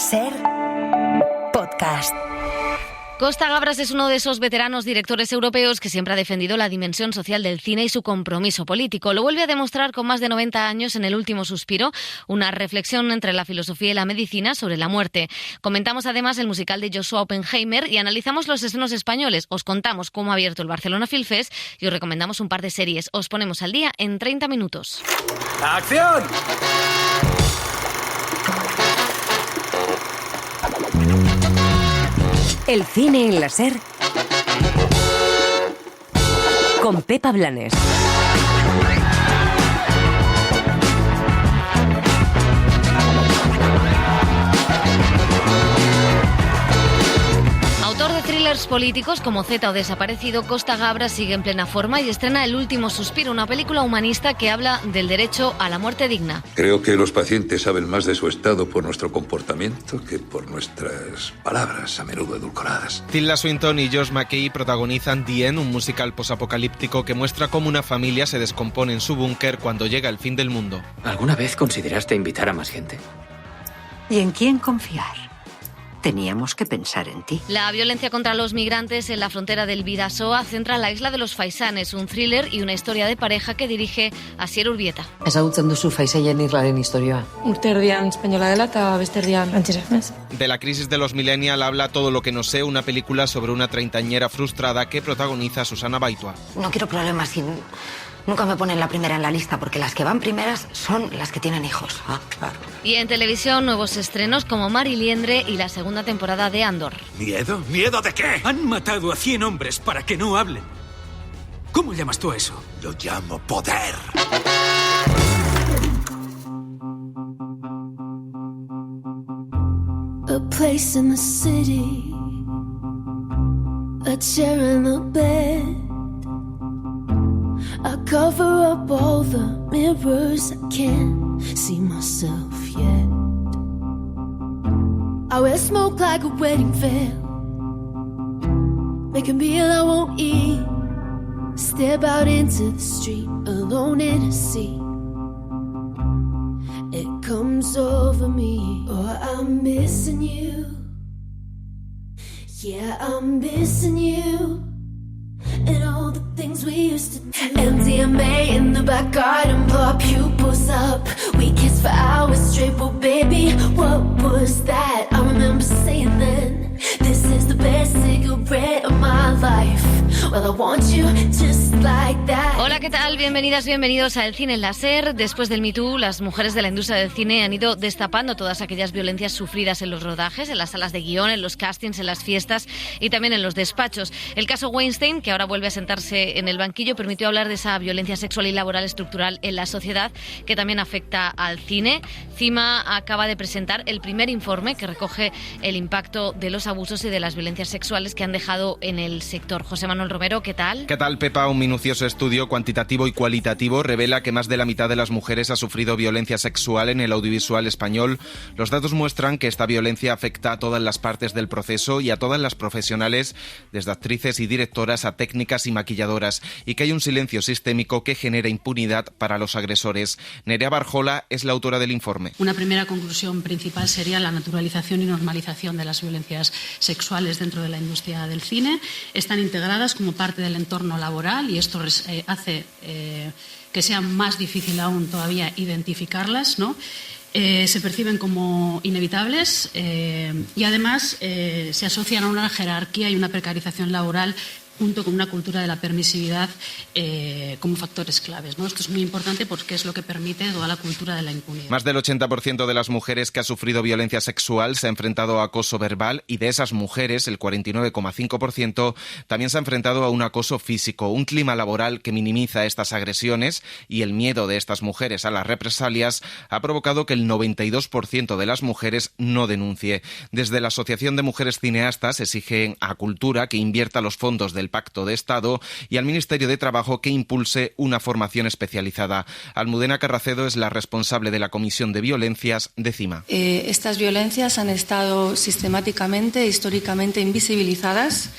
Ser podcast. Costa Gabras es uno de esos veteranos directores europeos que siempre ha defendido la dimensión social del cine y su compromiso político. Lo vuelve a demostrar con más de 90 años en El último suspiro, una reflexión entre la filosofía y la medicina sobre la muerte. Comentamos además el musical de Joshua Oppenheimer y analizamos los estrenos españoles. Os contamos cómo ha abierto el Barcelona Film Fest y os recomendamos un par de series. Os ponemos al día en 30 minutos. ¡Acción! El cine en la Ser con Pepa Blanes. Autor de thrillers políticos como Z o Desaparecido, Costa Gabras sigue en plena forma y estrena El último suspiro, una película humanista que habla del derecho a la muerte digna. Creo que los pacientes saben más de su estado por nuestro comportamiento que por nuestras palabras, a menudo edulcoradas. Tilda Swinton y Josh McKay protagonizan The End, un musical posapocalíptico que muestra cómo una familia se descompone en su búnker cuando llega el fin del mundo. ¿Alguna vez consideraste invitar a más gente? ¿Y en quién confiar? Teníamos que pensar en ti. La violencia contra los migrantes en la frontera del Bidasoa centra La isla de los faisanes, un thriller y una historia de pareja que dirige Asier Urbieta. Ezagutzen duzu faisaien irlaren historia. Urterdian española dela eta besterdian frantsesez. De la crisis de los millennials habla Todo lo que no sé, una película sobre una treintañera frustrada que protagoniza Susana Baitua. No quiero problemas y nunca me ponen la primera en la lista porque las que van primeras son las que tienen hijos. Ah, claro. Y en televisión, nuevos estrenos como Mar y Liendre y la segunda temporada de Andor. ¿Miedo? ¿Miedo de qué? Han matado a 100 hombres para que no hablen. ¿Cómo llamas tú a eso? Lo llamo poder. A place in the city, a chair and a bed. I cover up all the mirrors, I can't see myself yet. I wear smoke like a wedding veil, make a meal I won't eat, step out into the street, alone in a sea. It comes over me, oh, I'm missing you. Yeah, I'm missing you. And all the things we used to do. MDMA in the back garden, blow our pupils up. We kissed for hours straight, but baby, what was that? I remember saying then, this is the best cigarette of my life. Well, I want you just like that. Hola, ¿qué tal? Bienvenidas, bienvenidos a El Cine en la Ser. Después del Me Too, las mujeres de la industria del cine han ido destapando todas aquellas violencias sufridas en los rodajes, en las salas de guión, en los castings, en las fiestas y también en los despachos. El caso Weinstein, que ahora vuelve a sentarse en el banquillo, permitió hablar de esa violencia sexual y laboral estructural en la sociedad que también afecta al cine. CIMA acaba de presentar el primer informe que recoge el impacto de los abusos y de las violencias sexuales que han dejado en el sector. José Manuel Romero, ¿qué tal? ¿Qué tal, Pepa? Un minucioso estudio cuantitativo y cualitativo revela que más de la mitad de las mujeres ha sufrido violencia sexual en el audiovisual español. Los datos muestran que esta violencia afecta a todas las partes del proceso y a todas las profesionales, desde actrices y directoras a técnicas y maquilladoras, y que hay un silencio sistémico que genera impunidad para los agresores. Nerea Barjola es la autora del informe. Una primera conclusión principal sería la naturalización y normalización de las violencias sexuales dentro de la industria del cine. Están integradas como parte del entorno laboral y esto hace que sea más difícil aún todavía identificarlas, ¿no? Se perciben como inevitables y además se asocian a una jerarquía y una precarización laboral junto con una cultura de la permisividad como factores claves, ¿no? Esto es muy importante porque es lo que permite toda la cultura de la impunidad. Más del 80% de las mujeres que ha sufrido violencia sexual se ha enfrentado a acoso verbal y de esas mujeres, el 49,5%, también se ha enfrentado a un acoso físico, un clima laboral que minimiza estas agresiones y el miedo de estas mujeres a las represalias ha provocado que el 92% de las mujeres no denuncie. Desde la Asociación de Mujeres Cineastas exigen a Cultura que invierta los fondos del Pacto de Estado y al Ministerio de Trabajo que impulse una formación especializada. Almudena Carracedo es la responsable de la Comisión de Violencias de CIMA. Estas violencias han estado sistemáticamente e históricamente invisibilizadas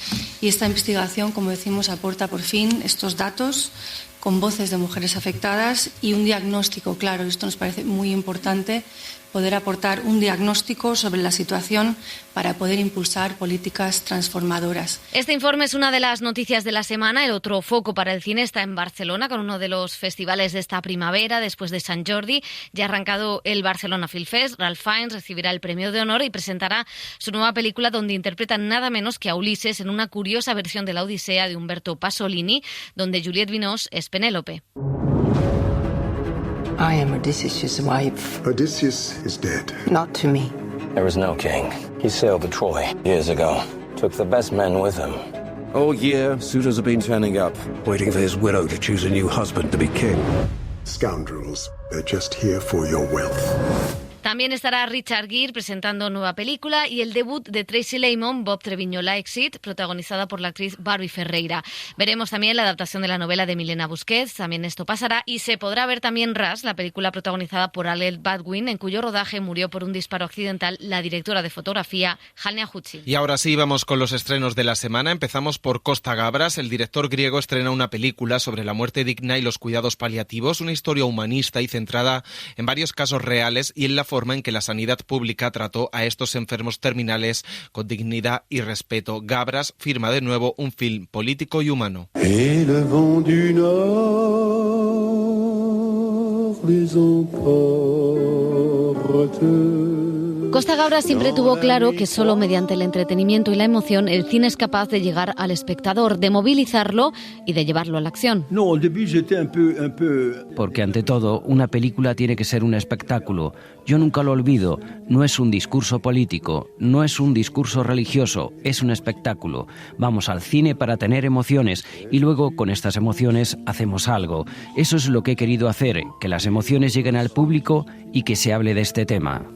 y esta investigación, como decimos, aporta por fin estos datos con voces de mujeres afectadas y un diagnóstico claro. Esto nos parece muy importante, poder aportar un diagnóstico sobre la situación para poder impulsar políticas transformadoras. Este informe es una de las noticias de la semana. El otro foco para el cine está en Barcelona, con uno de los festivales de esta primavera, después de Sant Jordi. Ya ha arrancado el Barcelona Film Fest. Ralph Fiennes recibirá el premio de honor y presentará su nueva película, donde interpreta nada menos que a Ulises en una curiosa versión de la Odisea de Umberto Pasolini, donde Juliette Binoche es Penélope. I am Odysseus' wife. Odysseus is dead. Not to me. There is no king. He sailed to Troy years ago. Took the best men with him. All year, suitors have been turning up, waiting for his widow to choose a new husband to be king. Scoundrels, they're just here for your wealth. También estará Richard Gere presentando nueva película y el debut de Tracy Lehman, Bob Treviño Likes It, protagonizada por la actriz Barbie Ferreira. Veremos también la adaptación de la novela de Milena Busquets, también esto pasará, y se podrá ver también Rush, la película protagonizada por Alec Baldwin, en cuyo rodaje murió por un disparo accidental la directora de fotografía, Hania Hucci. Y ahora sí, vamos con los estrenos de la semana. Empezamos por Costa Gabras. El director griego estrena una película sobre la muerte digna y los cuidados paliativos, una historia humanista y centrada en varios casos reales y en la forma en que la sanidad pública trató a estos enfermos terminales con dignidad y respeto. Gabras firma de nuevo un film político y humano. Et le vent du nord les emporte. Costa Gabras siempre tuvo claro que solo mediante el entretenimiento y la emoción el cine es capaz de llegar al espectador, de movilizarlo y de llevarlo a la acción. Porque ante todo, una película tiene que ser un espectáculo. Yo nunca lo olvido, no es un discurso político, no es un discurso religioso, es un espectáculo. Vamos al cine para tener emociones y luego con estas emociones hacemos algo. Eso es lo que he querido hacer, que las emociones lleguen al público y que se hable de este tema.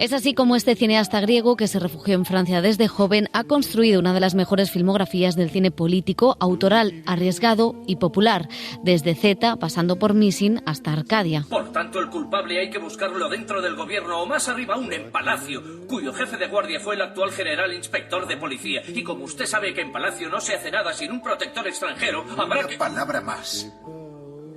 Es así como este cineasta griego, que se refugió en Francia desde joven, ha construido una de las mejores filmografías del cine político, autoral, arriesgado y popular, desde Z, pasando por Missing hasta Arcadia. Por tanto, el culpable hay que buscarlo dentro del gobierno o más arriba aún en Palacio, cuyo jefe de guardia fue el actual general inspector de policía. Y como usted sabe que en Palacio no se hace nada sin un protector extranjero, habrá que... palabra más.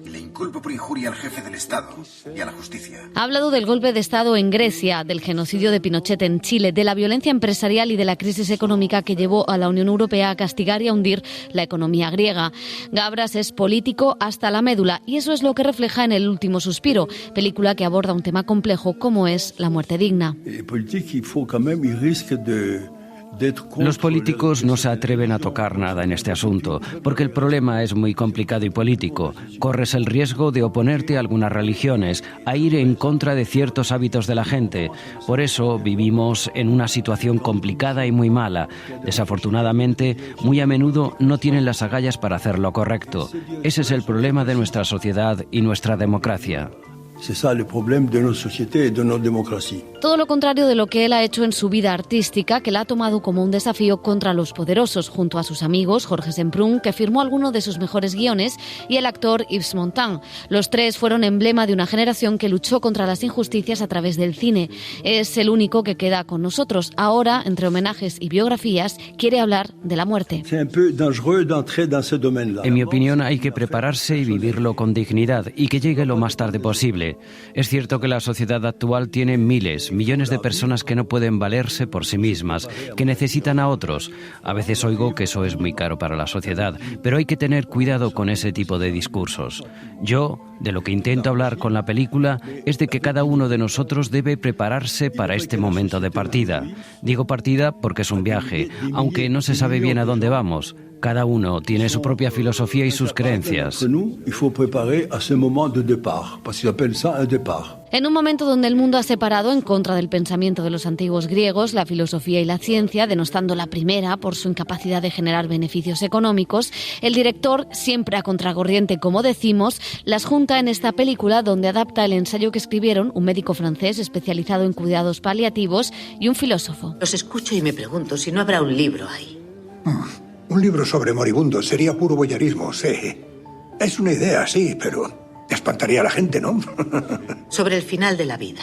Le inculpo por injuria al jefe del Estado y a la justicia. Ha hablado del golpe de Estado en Grecia, del genocidio de Pinochet en Chile, de la violencia empresarial y de la crisis económica que llevó a la Unión Europea a castigar y a hundir la economía griega. Gabras es político hasta la médula y eso es lo que refleja en El último suspiro, película que aborda un tema complejo como es la muerte digna. Los políticos no se atreven a tocar nada en este asunto, porque el problema es muy complicado y político. Corres el riesgo de oponerte a algunas religiones, a ir en contra de ciertos hábitos de la gente. Por eso vivimos en una situación complicada y muy mala. Desafortunadamente, muy a menudo no tienen las agallas para hacer lo correcto. Ese es el problema de nuestra sociedad y nuestra democracia. C'est ça le problème de notre société et de notre démocratie. Todo lo contrario de lo que él ha hecho en su vida artística, que la ha tomado como un desafío contra los poderosos, junto a sus amigos Jorge Semprún, que firmó alguno de sus mejores guiones, y el actor Yves Montand. Los tres fueron emblema de una generación que luchó contra las injusticias a través del cine. Es el único que queda con nosotros. Ahora, entre homenajes y biografías, quiere hablar de la muerte. En mi opinión, hay que prepararse y vivirlo con dignidad y que llegue lo más tarde posible. Es cierto que la sociedad actual tiene miles, millones de personas que no pueden valerse por sí mismas, que necesitan a otros. A veces oigo que eso es muy caro para la sociedad, pero hay que tener cuidado con ese tipo de discursos. Yo, de lo que intento hablar con la película, es de que cada uno de nosotros debe prepararse para este momento de partida. Digo partida porque es un viaje, aunque no se sabe bien a dónde vamos. Cada uno tiene su propia filosofía y sus creencias. En un momento donde el mundo ha separado en contra del pensamiento de los antiguos griegos, la filosofía y la ciencia, denostando la primera por su incapacidad de generar beneficios económicos, el director, siempre a contracorriente como decimos, las junta en esta película donde adapta el ensayo que escribieron un médico francés especializado en cuidados paliativos y un filósofo. Los escucho y me pregunto si no habrá un libro ahí. Un libro sobre moribundos sería puro voyerismo, sí. Es una idea, sí, pero espantaría a la gente, ¿no? Sobre el final de la vida.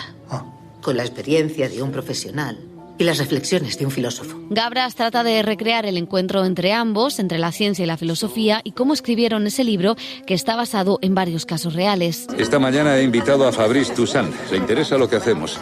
Con la experiencia de un profesional, y las reflexiones de un filósofo. Gabras trata de recrear el encuentro entre ambos, entre la ciencia y la filosofía, y cómo escribieron ese libro que está basado en varios casos reales. Esta mañana he invitado a Fabrice Toussaint. ¿Le interesa lo que hacemos?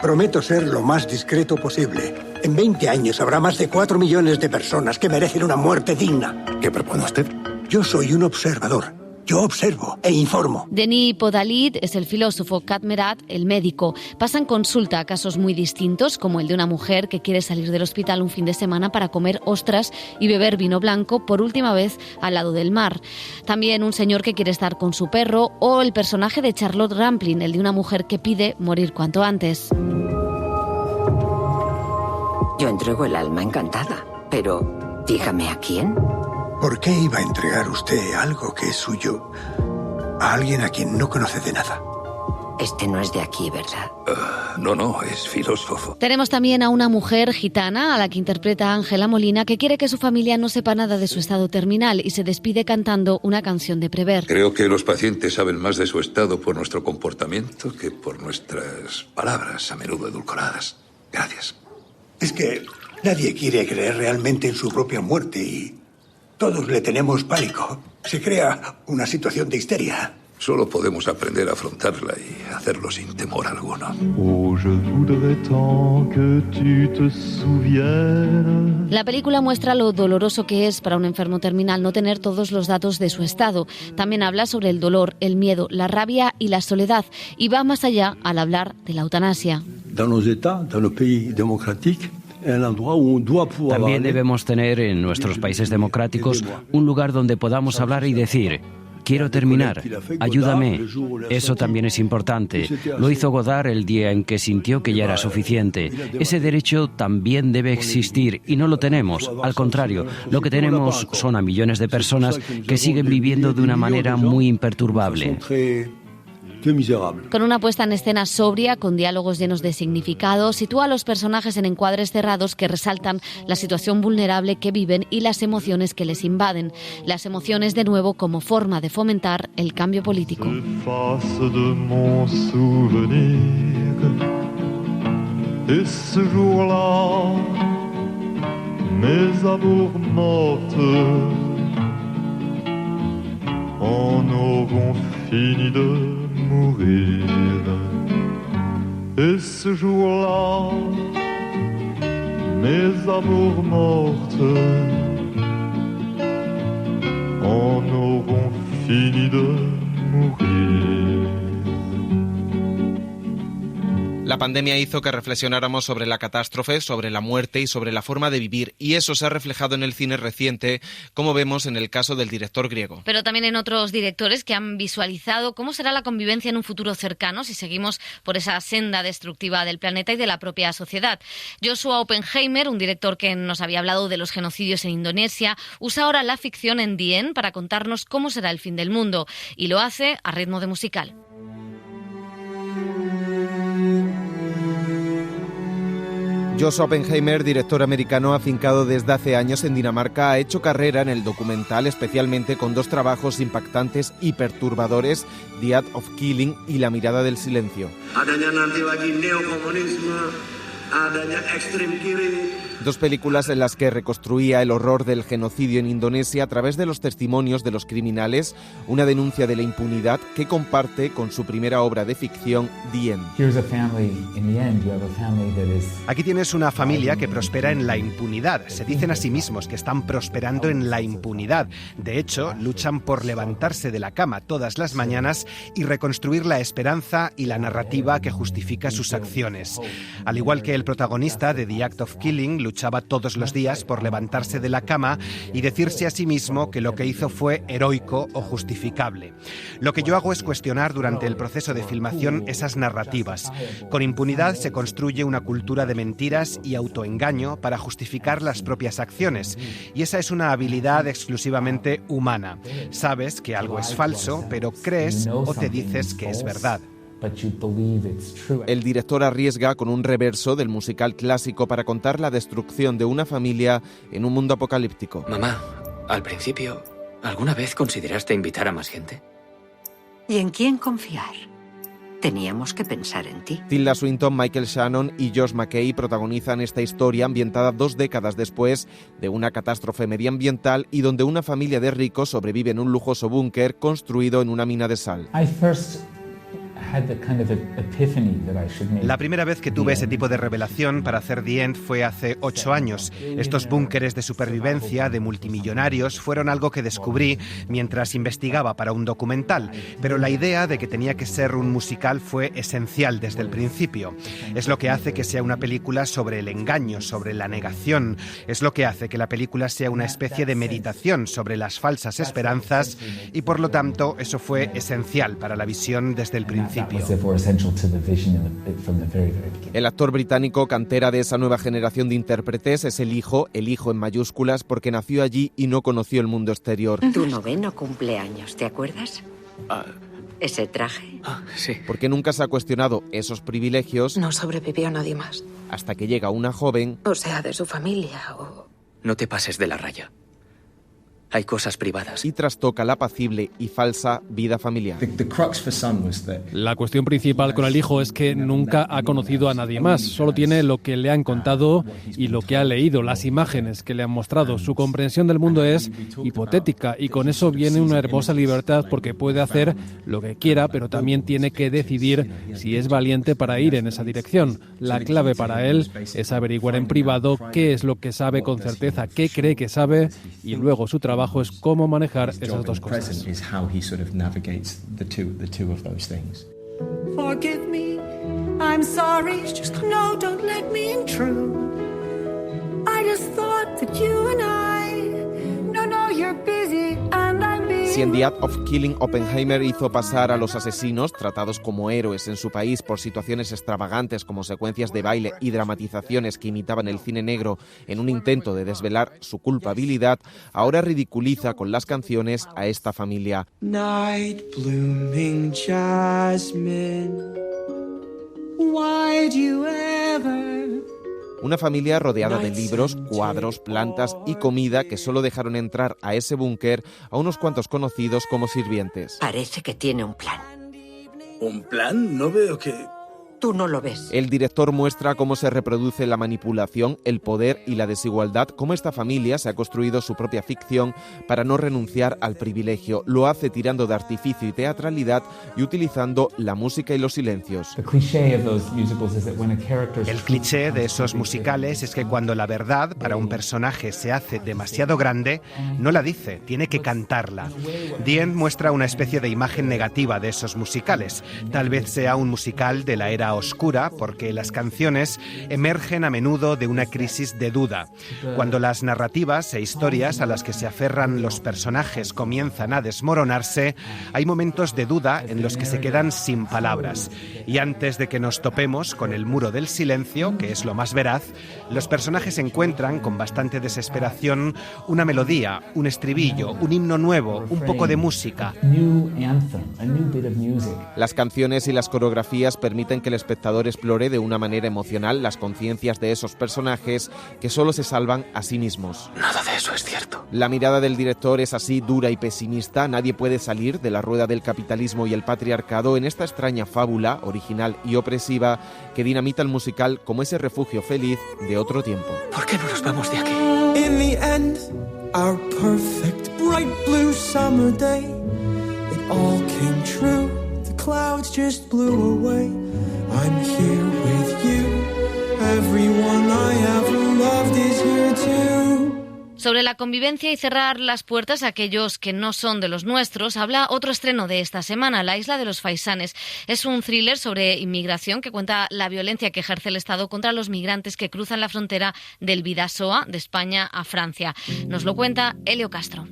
Prometo ser lo más discreto posible. En 20 años habrá más de 4 millones de personas que merecen una muerte digna. ¿Qué propone usted? Yo soy un observador. Yo observo e informo. Denis Podalid es el filósofo, Kat Merat el médico. Pasan consulta a casos muy distintos, como el de una mujer que quiere salir del hospital un fin de semana para comer ostras y beber vino blanco por última vez al lado del mar. También un señor que quiere estar con su perro, o el personaje de Charlotte Rampling, el de una mujer que pide morir cuanto antes. Yo entrego el alma encantada, pero dígame a quién. ¿Por qué iba a entregar usted algo que es suyo a alguien a quien no conoce de nada? Este no es de aquí, ¿verdad? No, es filósofo. Tenemos también a una mujer gitana, a la que interpreta Ángela Molina, que quiere que su familia no sepa nada de su estado terminal y se despide cantando una canción de Prévert. Creo que los pacientes saben más de su estado por nuestro comportamiento que por nuestras palabras, a menudo edulcoradas. Gracias. Es que nadie quiere creer realmente en su propia muerte y todos le tenemos pánico. Se crea una situación de histeria. Solo podemos aprender a afrontarla y hacerlo sin temor alguno. La película muestra lo doloroso que es para un enfermo terminal no tener todos los datos de su estado. También habla sobre el dolor, el miedo, la rabia y la soledad, y va más allá al hablar de la eutanasia. También debemos tener en nuestros países democráticos un lugar donde podamos hablar y decir: quiero terminar, ayúdame. Eso también es importante. Lo hizo Godard el día en que sintió que ya era suficiente. Ese derecho también debe existir y no lo tenemos. Al contrario, lo que tenemos son a millones de personas que siguen viviendo de una manera muy imperturbable. Con una puesta en escena sobria, con diálogos llenos de significado, sitúa a los personajes en encuadres cerrados que resaltan la situación vulnerable que viven y las emociones que les invaden. Las emociones, de nuevo, como forma de fomentar el cambio político. Mourir. Et ce jour-là, mes amours mortes en auront fini de mourir. La pandemia hizo que reflexionáramos sobre la catástrofe, sobre la muerte y sobre la forma de vivir, y eso se ha reflejado en el cine reciente, como vemos en el caso del director griego. Pero también en otros directores que han visualizado cómo será la convivencia en un futuro cercano si seguimos por esa senda destructiva del planeta y de la propia sociedad. Joshua Oppenheimer, un director que nos había hablado de los genocidios en Indonesia, usa ahora la ficción en The End para contarnos cómo será el fin del mundo, y lo hace a ritmo de musical. Joshua Oppenheimer, director americano afincado desde hace años en Dinamarca, ha hecho carrera en el documental, especialmente con dos trabajos impactantes y perturbadores, The Act of Killing y La mirada del silencio. Adanya nanti lagi neokomunisme, adanya ekstrem kiri. Dos películas en las que reconstruía el horror del genocidio en Indonesia a través de los testimonios de los criminales, una denuncia de la impunidad que comparte con su primera obra de ficción, The End. Aquí tienes una familia que prospera en la impunidad. Se dicen a sí mismos que están prosperando en la impunidad. De hecho, luchan por levantarse de la cama todas las mañanas y reconstruir la esperanza y la narrativa que justifica sus acciones. Al igual que el protagonista de The Act of Killing, luchaba todos los días por levantarse de la cama y decirse a sí mismo que lo que hizo fue heroico o justificable. Lo que yo hago es cuestionar durante el proceso de filmación esas narrativas. Con impunidad se construye una cultura de mentiras y autoengaño para justificar las propias acciones, y esa es una habilidad exclusivamente humana. Sabes que algo es falso, pero crees o te dices que es verdad. El director arriesga con un reverso del musical clásico para contar la destrucción de una familia en un mundo apocalíptico. Mamá, al principio, ¿alguna vez consideraste invitar a más gente? ¿Y en quién confiar? Teníamos que pensar en ti. Tilda Swinton, Michael Shannon y Josh McKay protagonizan esta historia ambientada 2 décadas después de una catástrofe medioambiental y donde una familia de ricos sobrevive en un lujoso búnker construido en una mina de sal. La primera vez que tuve ese tipo de revelación para hacer The End fue hace 8 años. Estos búnkeres de supervivencia de multimillonarios fueron algo que descubrí mientras investigaba para un documental, pero la idea de que tenía que ser un musical fue esencial desde el principio. Es lo que hace que sea una película sobre el engaño, sobre la negación. Es lo que hace que la película sea una especie de meditación sobre las falsas esperanzas y por lo tanto eso fue esencial para la visión desde el principio. El actor británico, cantera de esa nueva generación de intérpretes, es el hijo en mayúsculas, porque nació allí y no conoció el mundo exterior. Tu 9º cumpleaños, ¿te acuerdas? ¿Ese traje? Sí. Porque nunca se ha cuestionado esos privilegios. No sobrevivió nadie más. Hasta que llega una joven. O sea, de su familia o... No te pases de la raya. Hay cosas privadas. Y trastoca la apacible y falsa vida familiar. La cuestión principal con el hijo es que nunca ha conocido a nadie más. Solo tiene lo que le han contado y lo que ha leído, las imágenes que le han mostrado. Su comprensión del mundo es hipotética y con eso viene una hermosa libertad porque puede hacer lo que quiera, pero también tiene que decidir si es valiente para ir en esa dirección. La clave para él es averiguar en privado qué es lo que sabe con certeza, qué cree que sabe y luego su trabajo es cómo manejar esas dos cosas. Forgive me, I'm sorry. No, don't let me intrude. I just thought that you and I. No, you're busy and I'm busy. Si en The Act of Killing Oppenheimer hizo pasar a los asesinos, tratados como héroes en su país por situaciones extravagantes como secuencias de baile y dramatizaciones que imitaban el cine negro en un intento de desvelar su culpabilidad, ahora ridiculiza con las canciones a esta familia. Night blooming jasmine. Why'd you ever? Una familia rodeada de libros, cuadros, plantas y comida que solo dejaron entrar a ese búnker a unos cuantos conocidos como sirvientes. Parece que tiene un plan. ¿Un plan? No veo que... Tú no lo ves. El director muestra cómo se reproduce la manipulación, el poder y la desigualdad, cómo esta familia se ha construido su propia ficción para no renunciar al privilegio. Lo hace tirando de artificio y teatralidad y utilizando la música y los silencios. El cliché de esos musicales es que cuando la verdad para un personaje se hace demasiado grande, no la dice, tiene que cantarla. The End muestra una especie de imagen negativa de esos musicales. Tal vez sea un musical de la era oscura porque las canciones emergen a menudo de una crisis de duda. Cuando las narrativas e historias a las que se aferran los personajes comienzan a desmoronarse, hay momentos de duda en los que se quedan sin palabras. Y antes de que nos topemos con el muro del silencio, que es lo más veraz, los personajes encuentran con bastante desesperación una melodía, un estribillo, un himno nuevo, un poco de música. Las canciones y las coreografías permiten que el espectador explore de una manera emocional las conciencias de esos personajes que solo se salvan a sí mismos. Nada de eso es cierto. La mirada del director es así dura y pesimista. Nadie puede salir de la rueda del capitalismo y el patriarcado en esta extraña fábula, original y opresiva, que dinamita el musical como ese refugio feliz de otro tiempo. ¿Por qué no nos vamos de aquí? In the end, our perfect bright blue summer day, it all came true. The clouds just blew away. I'm here with you. Everyone I ever loved is here too. Sobre la convivencia y cerrar las puertas a aquellos que no son de los nuestros, habla otro estreno de esta semana, La isla de los Faisanes. Es un thriller sobre inmigración que cuenta la violencia que ejerce el Estado contra los migrantes que cruzan la frontera del Bidasoa, de España a Francia. Nos lo cuenta Elio Castro.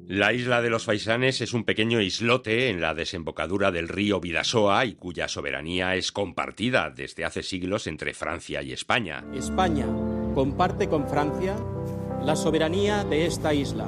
La isla de los Faisanes es un pequeño islote en la desembocadura del río Bidasoa y cuya soberanía es compartida desde hace siglos entre Francia y España. España comparte con Francia la soberanía de esta isla,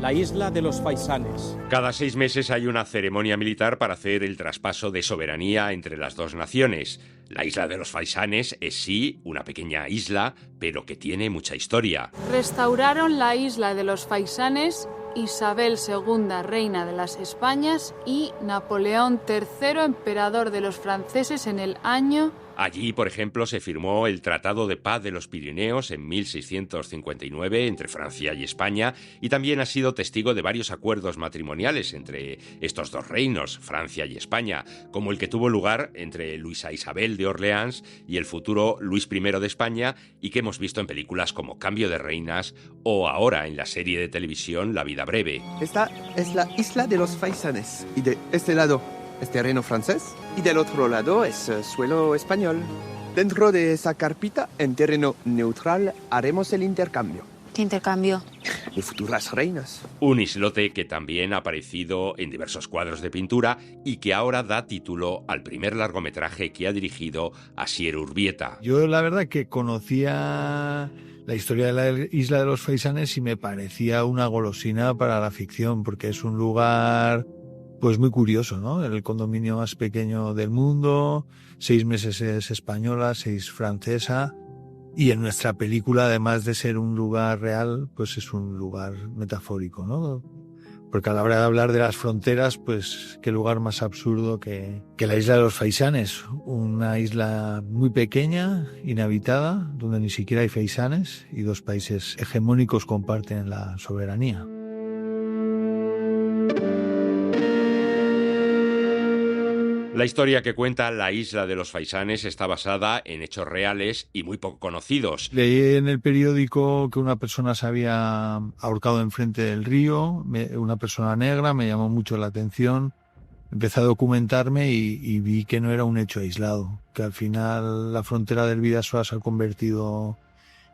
la isla de los Faisanes. Cada 6 meses hay una ceremonia militar para hacer el traspaso de soberanía entre las dos naciones. La isla de los Faisanes es sí una pequeña isla, pero que tiene mucha historia. Restauraron la isla de los Faisanes Isabel II, reina de las Españas, y Napoleón III, emperador de los franceses en el año... Allí, por ejemplo, se firmó el Tratado de Paz de los Pirineos en 1659 entre Francia y España, y también ha sido testigo de varios acuerdos matrimoniales entre estos dos reinos, Francia y España, como el que tuvo lugar entre Luisa Isabel de Orleans y el futuro Luis I de España, y que hemos visto en películas como Cambio de Reinas o ahora en la serie de televisión La vida breve. Esta es la isla de los Faisanes, y de este lado es terreno francés y del otro lado es suelo español. Dentro de esa carpita, en terreno neutral, haremos el intercambio. ¿Qué intercambio? De futuras reinas. Un islote que también ha aparecido en diversos cuadros de pintura y que ahora da título al primer largometraje que ha dirigido Asier Urbieta. Yo la verdad que conocía la historia de la isla de los Faisanes y me parecía una golosina para la ficción, porque es un lugar... pues muy curioso, ¿no? El condominio más pequeño del mundo, 6 meses es española, 6 francesa, y en nuestra película, además de ser un lugar real, pues es un lugar metafórico, ¿no? Porque a la hora de hablar de las fronteras, pues qué lugar más absurdo que la isla de los Faisanes, una isla muy pequeña, inhabitada, donde ni siquiera hay faisanes, y 2 países hegemónicos comparten la soberanía. La historia que cuenta La isla de los Faisanes está basada en hechos reales y muy poco conocidos. Leí en el periódico que una persona se había ahorcado enfrente del río, una persona negra, me llamó mucho la atención. Empecé a documentarme y vi que no era un hecho aislado, que al final la frontera del Bidasoa se ha convertido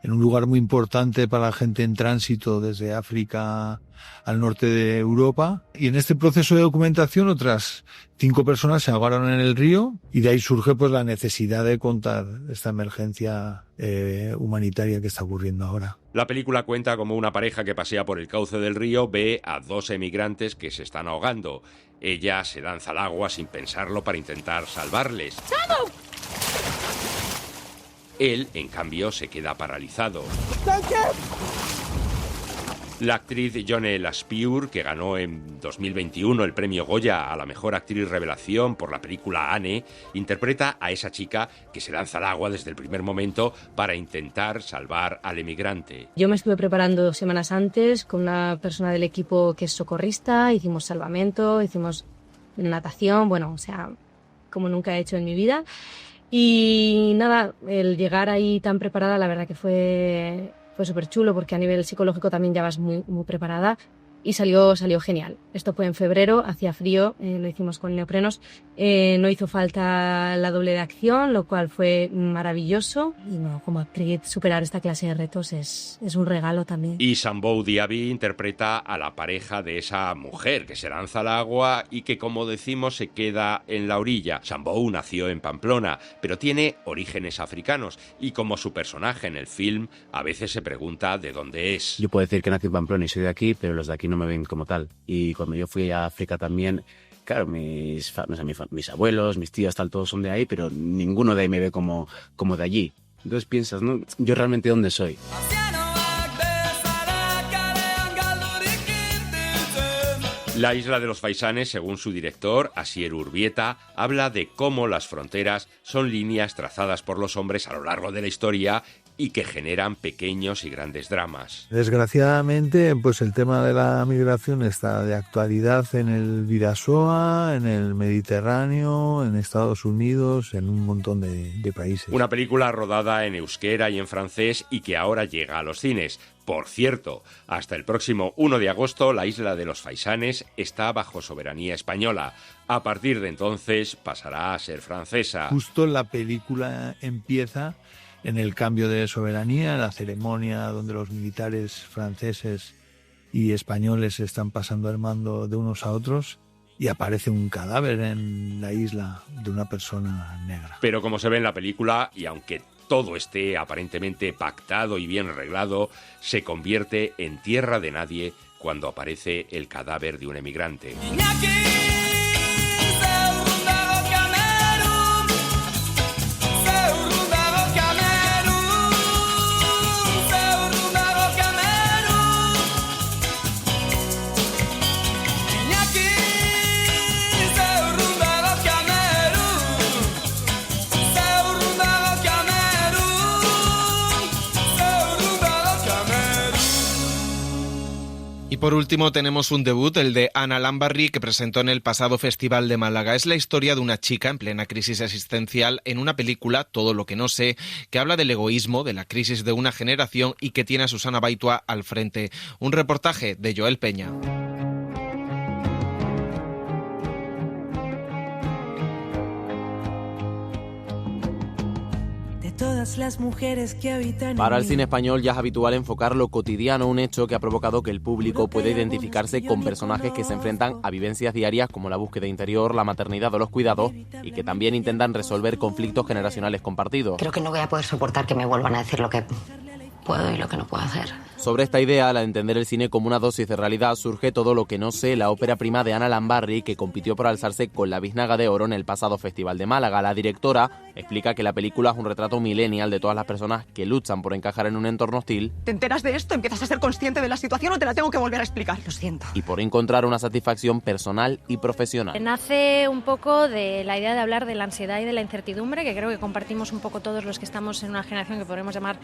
en un lugar muy importante para la gente en tránsito desde África al norte de Europa. Y en este proceso de documentación otras 5 personas se ahogaron en el río y de ahí surge pues la necesidad de contar esta emergencia humanitaria que está ocurriendo ahora. La película cuenta como una pareja que pasea por el cauce del río ve a 2 emigrantes que se están ahogando. Ella se lanza al agua sin pensarlo para intentar salvarles. ¡Vamos! Él, en cambio, se queda paralizado. La actriz Jonelle Aspire, que ganó en 2021 el premio Goya a la mejor actriz revelación por la película Anne, interpreta a esa chica que se lanza al agua desde el primer momento para intentar salvar al emigrante. Yo me estuve preparando 2 semanas antes con una persona del equipo que es socorrista, hicimos salvamento, hicimos natación, bueno, o sea, como nunca he hecho en mi vida. Y nada, el llegar ahí tan preparada, la verdad que fue súper chulo, porque a nivel psicológico también ya vas muy preparada, y salió genial. Esto fue en febrero, hacía frío, lo hicimos con neoprenos, no hizo falta la doble de acción, lo cual fue maravilloso, y bueno, como actriz superar esta clase de retos es un regalo también. Y Sambou Diaby interpreta a la pareja de esa mujer que se lanza al agua y que, como decimos, se queda en la orilla. Sambou nació en Pamplona, pero tiene orígenes africanos, y como su personaje en el film, a veces se pregunta de dónde es. Yo puedo decir que nací en Pamplona y soy de aquí, pero los de aquí no me ven como tal. Y cuando yo fui a África también, claro, mis abuelos, mis tíos, tal, todos son de ahí, pero ninguno de ahí me ve como de allí. Entonces piensas, ¿no? Yo realmente ¿dónde soy? La isla de los Faisanes, según su director, Asier Urbieta, habla de cómo las fronteras son líneas trazadas por los hombres a lo largo de la historia y que generan pequeños y grandes dramas. Desgraciadamente, pues el tema de la migración está de actualidad en el Bidasoa, en el Mediterráneo, en Estados Unidos, en un montón de países. Una película rodada en euskera y en francés y que ahora llega a los cines. Por cierto, hasta el próximo 1 de agosto, la isla de los Faisanes está bajo soberanía española. A partir de entonces pasará a ser francesa. Justo la película empieza en el cambio de soberanía, la ceremonia donde los militares franceses y españoles se están pasando el mando de unos a otros, y aparece un cadáver en la isla de una persona negra. Pero como se ve en la película, y aunque todo esté aparentemente pactado y bien arreglado, se convierte en tierra de nadie cuando aparece el cadáver de un emigrante. por último tenemos un debut, el de Ana Lambarri, que presentó en el pasado Festival de Málaga. Es la historia de una chica en plena crisis existencial en una película, Todo lo que no sé, que habla del egoísmo, de la crisis de una generación y que tiene a Susana Baitua al frente. Un reportaje de Joel Peña. Todas las mujeres que habitan Para el cine español ya es habitual enfocar lo cotidiano, un hecho que ha provocado que el público pueda identificarse con personajes que se enfrentan a vivencias diarias como la búsqueda interior, la maternidad o los cuidados, y que también intentan resolver conflictos generacionales compartidos. Creo que no voy a poder soportar que me vuelvan a decir lo que puedo y lo que no puedo hacer. Sobre esta idea, la de entender el cine como una dosis de realidad, surge Todo lo que no sé, la ópera prima de Ana Lambarri, que compitió por alzarse con la Biznaga de Oro en el pasado Festival de Málaga. La directora explica que la película es un retrato millennial de todas las personas que luchan por encajar en un entorno hostil. ¿Te enteras de esto? ¿Empiezas a ser consciente de la situación o te la tengo que volver a explicar? Lo siento. Y por encontrar una satisfacción personal y profesional. Nace un poco de la idea de hablar de la ansiedad y de la incertidumbre, que creo que compartimos un poco todos los que estamos en una generación que podemos llamar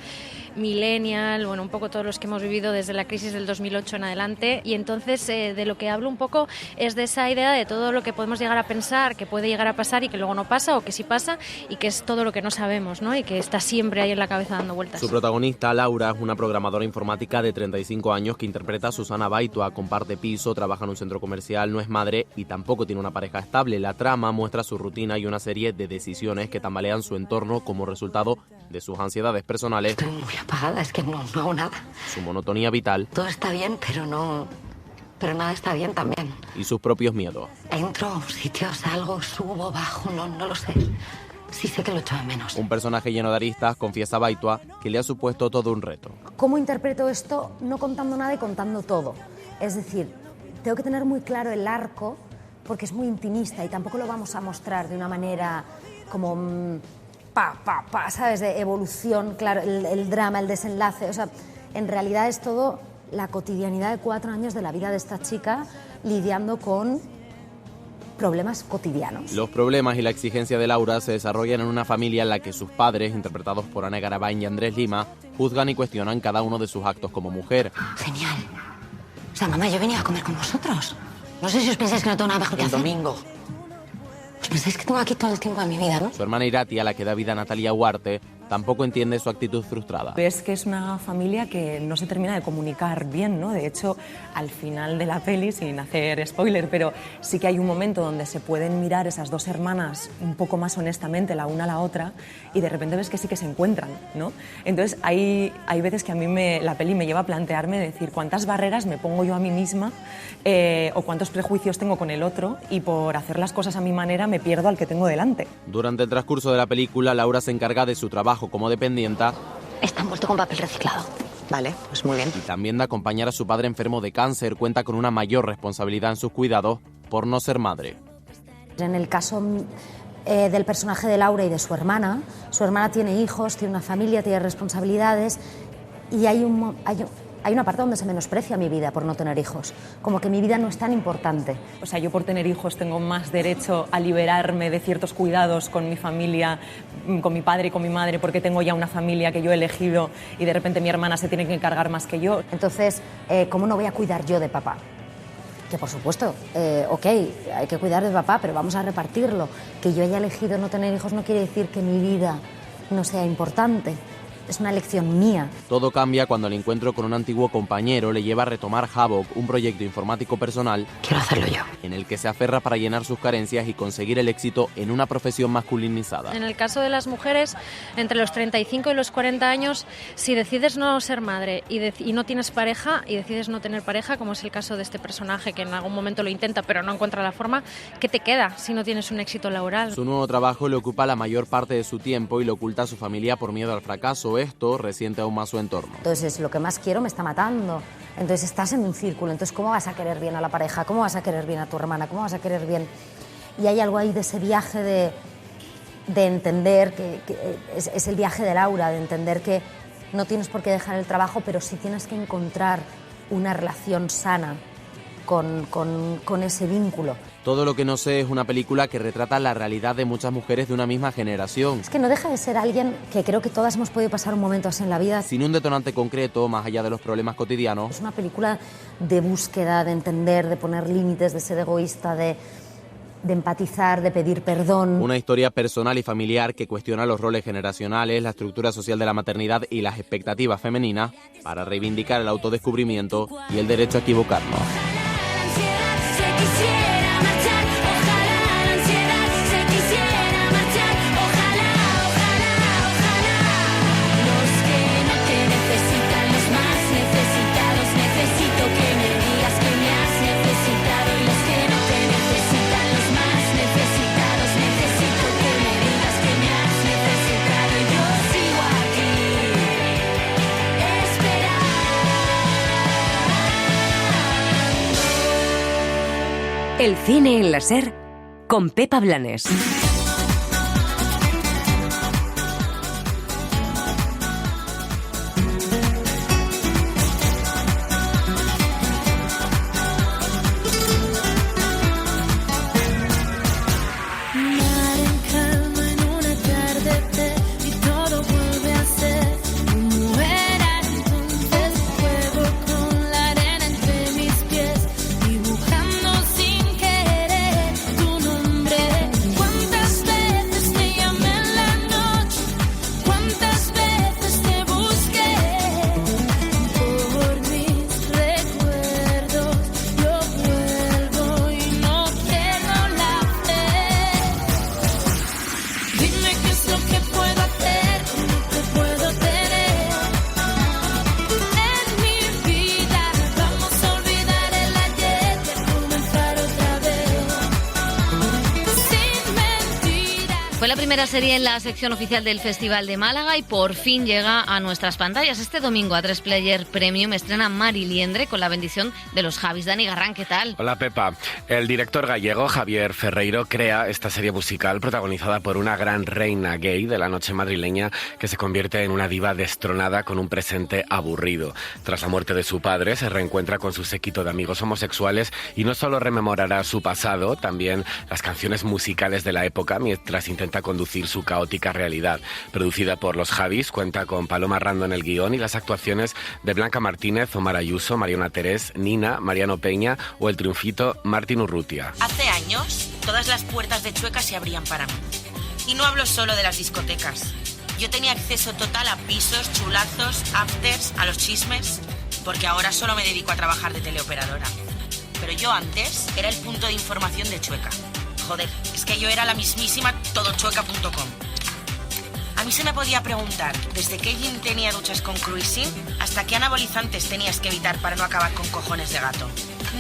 millennial, bueno, un poco todos los que hemos vivido desde la crisis del 2008 en adelante. Y entonces de lo que hablo un poco es de esa idea de todo lo que podemos llegar a pensar que puede llegar a pasar y que luego no pasa, o que sí pasa, y que es todo lo que no sabemos, ¿no? Y que está siempre ahí en la cabeza dando vueltas. Su protagonista, Laura, es una programadora informática de 35 años que interpreta a Susana Baitua. Comparte piso, trabaja en un centro comercial, no es madre y tampoco tiene una pareja estable. La trama muestra su rutina y una serie de decisiones que tambalean su entorno como resultado de sus ansiedades personales. Estoy muy apagada, es que no hago nada. Su monotonía vital. Todo está bien, pero nada está bien también. Y sus propios miedos. Entro a un sitio, salgo, subo, bajo, no lo sé. Sí sé que lo echo de menos. Un personaje lleno de aristas, confiesa Baitua, que le ha supuesto todo un reto. ¿Cómo interpreto esto? No contando nada y contando todo. Es decir, tengo que tener muy claro el arco, porque es muy intimista y tampoco lo vamos a mostrar de una manera como ¿sabes? De evolución, claro, el drama, el desenlace. O sea, en realidad es todo la cotidianidad de 4 años de la vida de esta chica lidiando con problemas cotidianos. Los problemas y la exigencia de Laura se desarrollan en una familia en la que sus padres, interpretados por Ana Garabán y Andrés Lima, juzgan y cuestionan cada uno de sus actos como mujer. Genial. O sea, mamá, yo venía a comer con vosotros. No sé si os pensáis que no tengo nada mejor que hacer. El domingo. Os pensáis que tengo aquí todo el tiempo de mi vida, ¿no? Su hermana Irati, a la que da vida Natalia Huarte, tampoco entiende su actitud frustrada. Ves que es una familia que no se termina de comunicar bien, ¿no? De hecho, al final de la peli, sin hacer spoiler, pero sí que hay un momento donde se pueden mirar esas dos hermanas un poco más honestamente la una a la otra y de repente ves que sí que se encuentran, ¿no? Entonces hay veces que a mí la peli me lleva a plantearme decir cuántas barreras me pongo yo a mí misma o cuántos prejuicios tengo con el otro y por hacer las cosas a mi manera me pierdo al que tengo delante. Durante el transcurso de la película, Laura se encarga de su trabajo como dependienta. Está envuelto con papel reciclado. Vale, pues muy bien. Y también de acompañar a su padre enfermo de cáncer. Cuenta con una mayor responsabilidad en sus cuidados por no ser madre. En el caso del personaje de Laura y de su hermana tiene hijos, tiene una familia, tiene responsabilidades y hay una parte donde se menosprecia mi vida por no tener hijos, como que mi vida no es tan importante. O sea, yo por tener hijos tengo más derecho a liberarme de ciertos cuidados con mi familia, con mi padre y con mi madre, porque tengo ya una familia que yo he elegido y de repente mi hermana se tiene que encargar más que yo. Entonces, ¿cómo no voy a cuidar yo de papá? Que por supuesto, ok, hay que cuidar de papá, pero vamos a repartirlo. Que yo haya elegido no tener hijos no quiere decir que mi vida no sea importante. Es una elección mía. Todo cambia cuando el encuentro con un antiguo compañero le lleva a retomar Havok, un proyecto informático personal. Quiero hacerlo yo. En el que se aferra para llenar sus carencias y conseguir el éxito en una profesión masculinizada. En el caso de las mujeres, entre los 35 y los 40 años, si decides no ser madre y no tienes pareja y decides no tener pareja, como es el caso de este personaje que en algún momento lo intenta pero no encuentra la forma, ¿qué te queda si no tienes un éxito laboral? Su nuevo trabajo le ocupa la mayor parte de su tiempo y lo oculta a su familia por miedo al fracaso. Esto resiente aún más su entorno. Entonces, lo que más quiero me está matando. Entonces, estás en un círculo. Entonces, ¿cómo vas a querer bien a la pareja? ¿Cómo vas a querer bien a tu hermana? ¿Cómo vas a querer bien? Y hay algo ahí de ese viaje de entender, que es el viaje de Laura, de entender que no tienes por qué dejar el trabajo, pero sí tienes que encontrar una relación sana con ese vínculo. Todo lo que no sé es una película que retrata la realidad de muchas mujeres de una misma generación. Es que no deja de ser alguien que creo que todas hemos podido pasar un momento así en la vida. Sin un detonante concreto, más allá de los problemas cotidianos. Es una película de búsqueda, de entender, de poner límites, de ser egoísta, de empatizar, de pedir perdón. Una historia personal y familiar que cuestiona los roles generacionales, la estructura social de la maternidad y las expectativas femeninas para reivindicar el autodescubrimiento y el derecho a equivocarnos. El cine en la SER con Pepa Blanes. Fue la primera serie en la sección oficial del Festival de Málaga y por fin llega a nuestras pantallas. Este domingo A3 Player Premium estrena Mari Liendre con la bendición de los Javis. Dani Garrán, ¿qué tal? Hola Pepa. El director gallego Javier Ferreiro crea esta serie musical protagonizada por una gran reina gay de la noche madrileña que se convierte en una diva destronada con un presente aburrido. Tras la muerte de su padre se reencuentra con su séquito de amigos homosexuales y no solo rememorará su pasado, también las canciones musicales de la época mientras intenta conducir su caótica realidad. Producida por los Javis, cuenta con Paloma Rando en el guión y las actuaciones de Blanca Martínez, Omar Ayuso, Mariona Terés, Nina, Mariano Peña o el triunfito Martín Urrutia. Hace años, todas las puertas de Chueca se abrían para mí. Y no hablo solo de las discotecas. Yo tenía acceso total a pisos, chulazos, afters, a los chismes, porque ahora solo me dedico a trabajar de teleoperadora. Pero yo antes era el punto de información de Chueca. Joder, es que yo era la mismísima todochueca.com. A mí se me podía preguntar desde qué gin tenía duchas con cruising hasta qué anabolizantes tenías que evitar para no acabar con cojones de gato.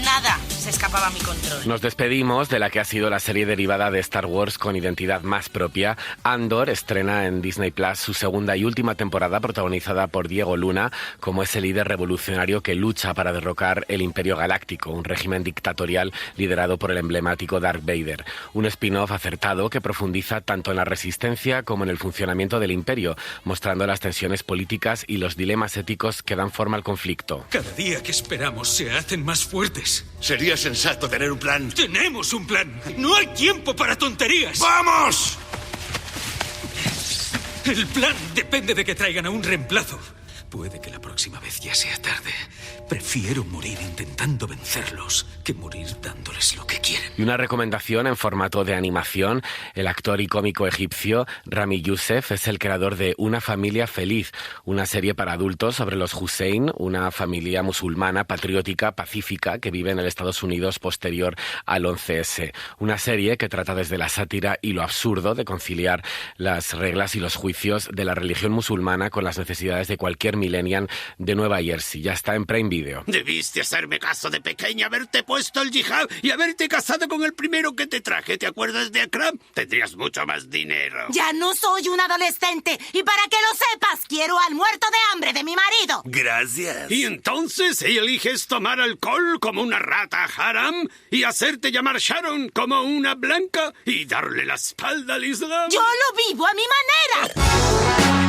Nada se escapaba a mi control. Nos despedimos de la que ha sido la serie derivada de Star Wars con identidad más propia. Andor estrena en Disney Plus su segunda y última temporada protagonizada por Diego Luna como ese líder revolucionario que lucha para derrocar el Imperio Galáctico, un régimen dictatorial liderado por el emblemático Darth Vader. Un spin-off acertado que profundiza tanto en la resistencia como en el funcionamiento del Imperio, mostrando las tensiones políticas y los dilemas éticos que dan forma al conflicto. Cada día que esperamos se hacen más fuertes. Sería sensato tener un plan. ¡Tenemos un plan! ¡No hay tiempo para tonterías! ¡Vamos! El plan depende de que traigan a un reemplazo. Puede que la próxima vez ya sea tarde. Prefiero morir intentando vencerlos que morir dándoles lo que quieren. Y una recomendación en formato de animación. El actor y cómico egipcio Rami Youssef es el creador de Una familia feliz, una serie para adultos sobre los Hussein, una familia musulmana patriótica, pacífica, que vive en el Estados Unidos posterior al 11S. Una serie que trata desde la sátira y lo absurdo de conciliar las reglas y los juicios de la religión musulmana con las necesidades de cualquier millennial de Nueva Jersey. Ya está en Prime Video. Debiste hacerme caso de pequeña, haberte puesto el yihad y haberte casado con el primero que te traje. ¿Te acuerdas de Akram? Tendrías mucho más dinero. Ya no soy un adolescente y para que lo sepas, quiero al muerto de hambre de mi marido. Gracias. ¿Y entonces eliges tomar alcohol como una rata haram y hacerte llamar Sharon como una blanca y darle la espalda al Islam? Yo lo vivo a mi manera.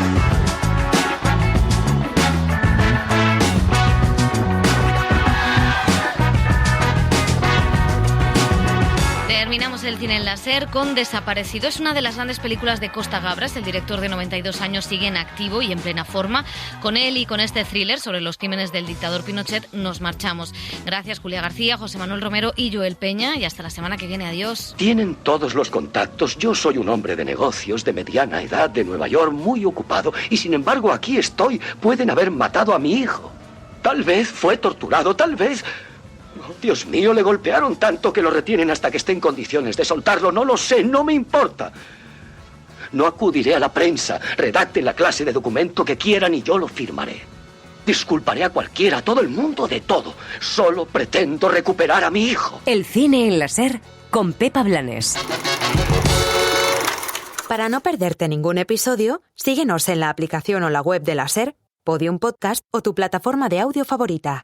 el cine en la SER con Desaparecido. Es una de las grandes películas de Costa Gabras. El director de 92 años sigue en activo y en plena forma. Con él y con este thriller sobre los crímenes del dictador Pinochet nos marchamos. Gracias Julia García, José Manuel Romero y Joel Peña. Y hasta la semana que viene. Adiós. Tienen todos los contactos. Yo soy un hombre de negocios, de mediana edad, de Nueva York, muy ocupado. Y sin embargo aquí estoy. Pueden haber matado a mi hijo. Tal vez fue torturado, tal vez... Oh, Dios mío, le golpearon tanto que lo retienen hasta que esté en condiciones de soltarlo. No lo sé, no me importa. No acudiré a la prensa. Redacten la clase de documento que quieran y yo lo firmaré. Disculparé a cualquiera, a todo el mundo, de todo. Solo pretendo recuperar a mi hijo. El cine en la SER con Pepa Blanes. Para no perderte ningún episodio, síguenos en la aplicación o la web de la SER, Podium Podcast o tu plataforma de audio favorita.